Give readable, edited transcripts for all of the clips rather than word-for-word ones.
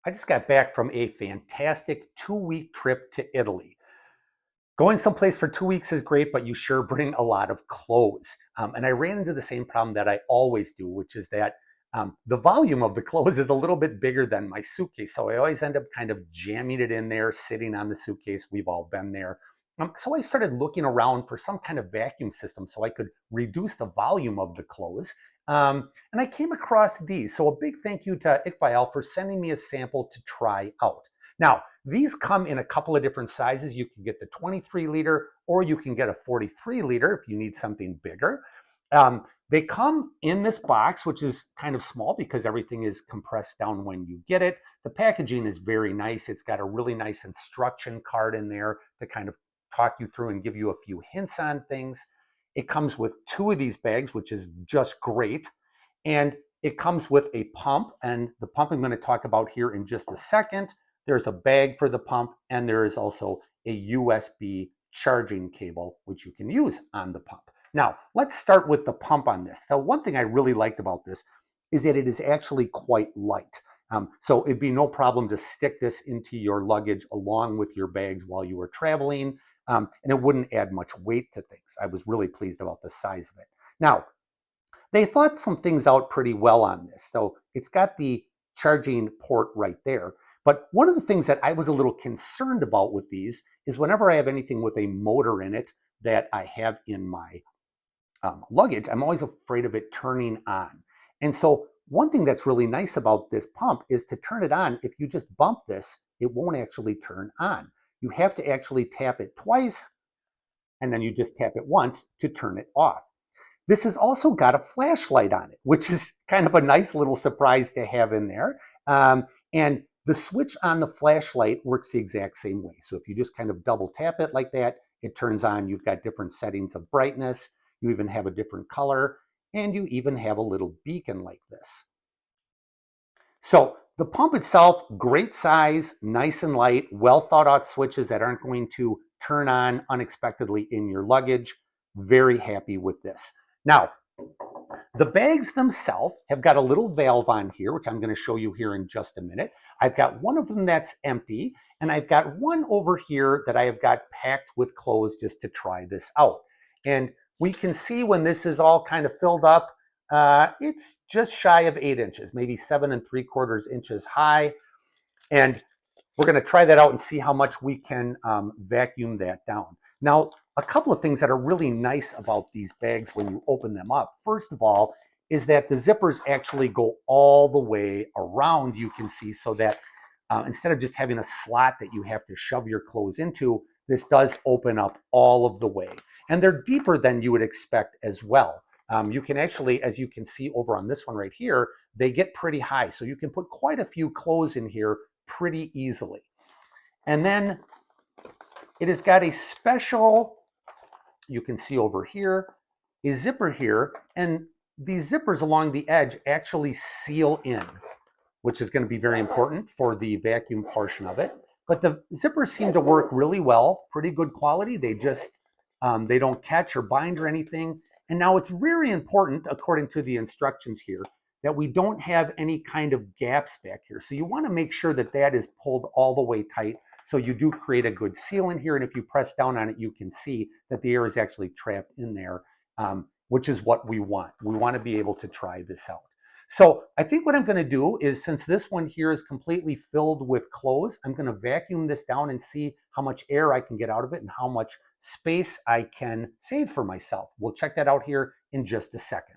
I just got back from a fantastic 2-week trip to Italy. Going someplace for 2 weeks is great, but you sure bring a lot of clothes. And I ran into the same problem that I always do, which is that the volume of the clothes is a little bit bigger than my suitcase. So I always end up kind of jamming it in there, sitting on the suitcase. We've all been there. So I started looking around for some kind of vacuum system so I could reduce the volume of the clothes. And I came across these. So a big thank you to IKVAOL for sending me a sample to try out. Now, these come in a couple of different sizes. You can get the 23 liter or you can get a 43 liter if you need something bigger. They come in this box, which is kind of small because everything is compressed down when you get it. The packaging is very nice. It's got a really nice instruction card in there to kind of talk you through and give you a few hints on things. It comes with 2 of these bags, which is just great. And it comes with a pump, and the pump I'm going to talk about here in just a second. There's a bag for the pump, and there is also a USB charging cable, which you can use on the pump. Now, let's start with the pump on this. The one thing I really liked about this is that it is actually quite light. So it'd be no problem to stick this into your luggage along with your bags while you were traveling, and it wouldn't add much weight to things. I was really pleased about the size of it. Now, they thought some things out pretty well on this. So it's got the charging port right there. But one of the things that I was a little concerned about with these is whenever I have anything with a motor in it that I have in my luggage, I'm always afraid of it turning on. And so one thing that's really nice about this pump is to turn it on. If you just bump this, it won't actually turn on. You have to actually tap it twice, and then you just tap it once to turn it off. This has also got a flashlight on it, which is kind of a nice little surprise to have in there. And the switch on the flashlight works the exact same way. So if you just kind of double tap it like that, it turns on. You've got different settings of brightness. You even have a different color, and you even have a little beacon like this. So the pump itself, great size, nice and light, well thought out switches that aren't going to turn on unexpectedly in your luggage. Very happy with this. Now, the bags themselves have got a little valve on here, which I'm going to show you here in just a minute. I've got one of them that's empty, and I've got one over here that I have got packed with clothes just to try this out. And we can see when this is all kind of filled up, it's just shy of 8 inches, maybe 7 3/4 inches high. And we're going to try that out and see how much we can vacuum that down. Now, a couple of things that are really nice about these bags when you open them up, first of all, is that the zippers actually go all the way around, you can see, so that instead of just having a slot that you have to shove your clothes into, this does open up all of the way. And they're deeper than you would expect as well. You can actually, as you can see over on this one right here, they get pretty high. So you can put quite a few clothes in here pretty easily. And then it has got a special, you can see over here, a zipper here, and these zippers along the edge actually seal in, which is going to be very important for the vacuum portion of it. But the zippers seem to work really well, pretty good quality. They just, they don't catch or bind or anything. And now it's very important, according to the instructions here, that we don't have any kind of gaps back here. So you want to make sure that that is pulled all the way tight, so you do create a good seal in here. And if you press down on it, you can see that the air is actually trapped in there, which is what we want. We want to be able to try this out. So I think what I'm going to do is, since this one here is completely filled with clothes, I'm going to vacuum this down and see how much air I can get out of it and how much space I can save for myself. We'll check that out here in just a second.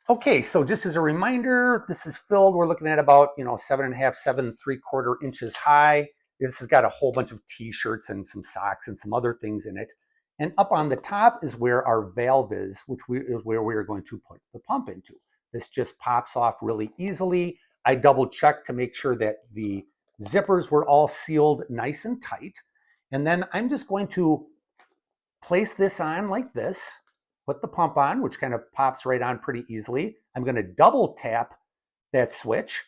Okay, so just as a reminder, this is filled. We're looking at about 7.5, 7 3/4 inches high. This has got a whole bunch of t-shirts and some socks and some other things in it. And up on the top is where our valve is, which is where we are going to put the pump into. This just pops off really easily. I double checked to make sure that the zippers were all sealed nice and tight. And then I'm just going to place this on like this, put the pump on, which kind of pops right on pretty easily. I'm going to double tap that switch.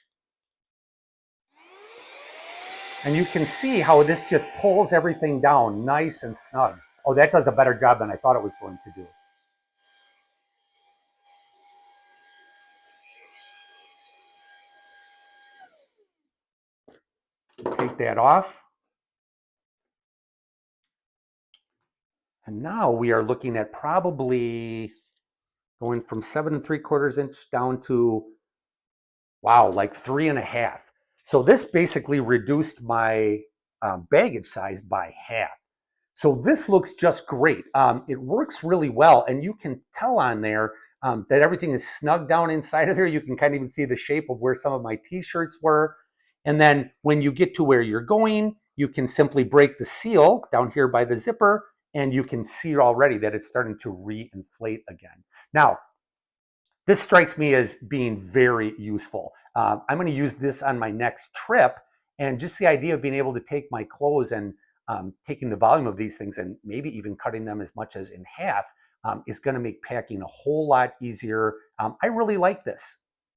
And you can see how this just pulls everything down nice and snug. Oh, that does a better job than I thought it was going to do. take that off. And now we are looking at probably going from 7 3/4 inch down to, wow, like 3.5. So this basically reduced my baggage size by half. So this looks just great. It works really well, and you can tell on there that everything is snug down inside of there. You can kind of even see the shape of where some of my t-shirts were. And then when you get to where you're going, you can simply break the seal down here by the zipper, and you can see already that it's starting to re-inflate again. Now, this strikes me as being very useful. I'm going to use this on my next trip, and just the idea of being able to take my clothes and taking the volume of these things and maybe even cutting them as much as in half is going to make packing a whole lot easier. I really like this.